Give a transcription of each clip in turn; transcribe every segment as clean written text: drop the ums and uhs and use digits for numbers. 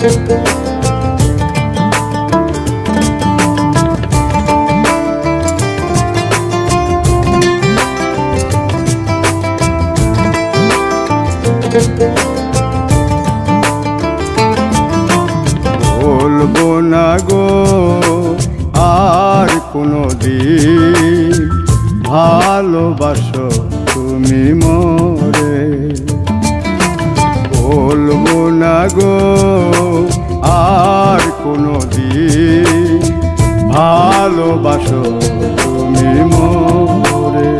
বলবো না গো আর কোনো দিন ভালোবাসো তুমি মোরে। বলবো না গো আর কোনো দিন ভালোবাসো তুমি মোরে।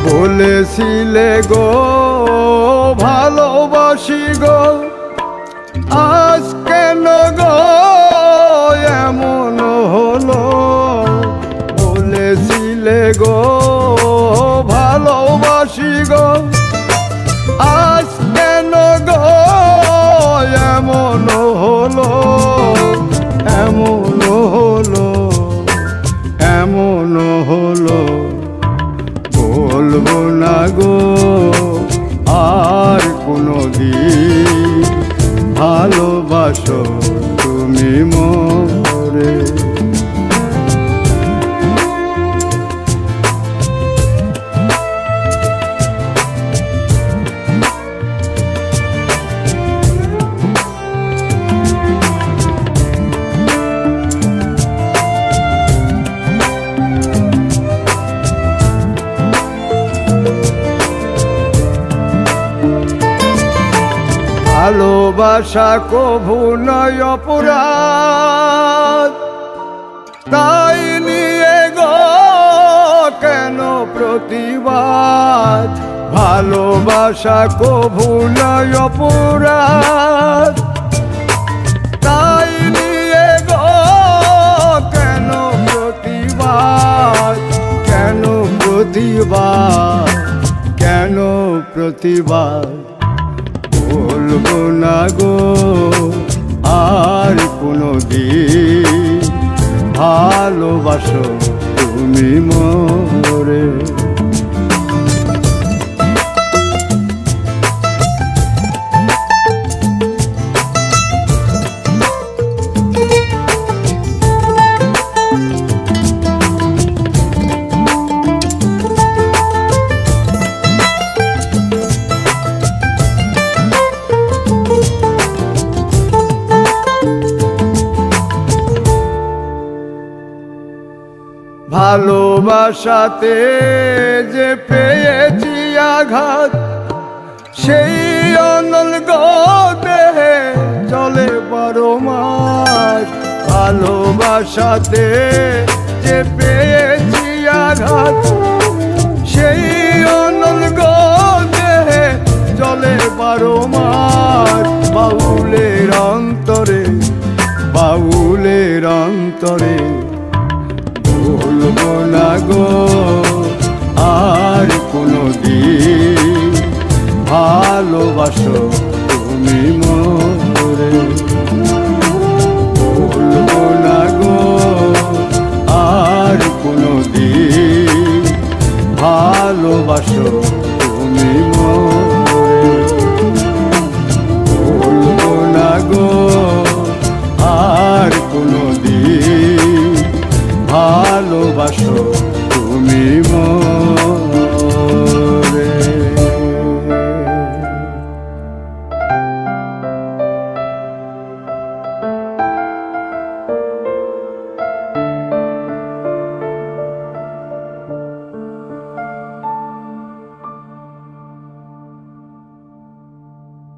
বলেছিলে গো ভালোবাসি গো, আজ কেন গো এমন হলো? বলেছিলে গো ভালোবাসি গো, আজ কেন গো এমন হলো? এমন হলো, এমন হলো। বলবো না গো আর কোনো দিন ভালোবাসো তুমি মোরে। ভালোবাসা কভু নয় অপরাধ, তাই নিয়ে গো কেন প্রতিবাদ? ভালোবাসা কভু নয় অপরাধ, তাই নিয়ে গো কেন প্রতিবাদ? কেন প্রতিবাদ? কেন প্রতিবাদ? বলবো না গো আর কোনো দিন ভালোবাসো তুমি মোরে। ভালোবাসাতে যে পেয়েছি আঘাত, সেই অনল গো দেহে চলে 12 মাস। ভালোবাসাতে যে পেয়েছি আঘাত, সেই অনল গো দেহে চলে 12 মাস। বাউলের অন্তরে, বাউলের অন্তরে বলবো না গো আর কোনো দিন ভালোবাসো তুমি মোরে। বলবো না গো আর কোনো দিন ভালোবাসো তুমি মোরে।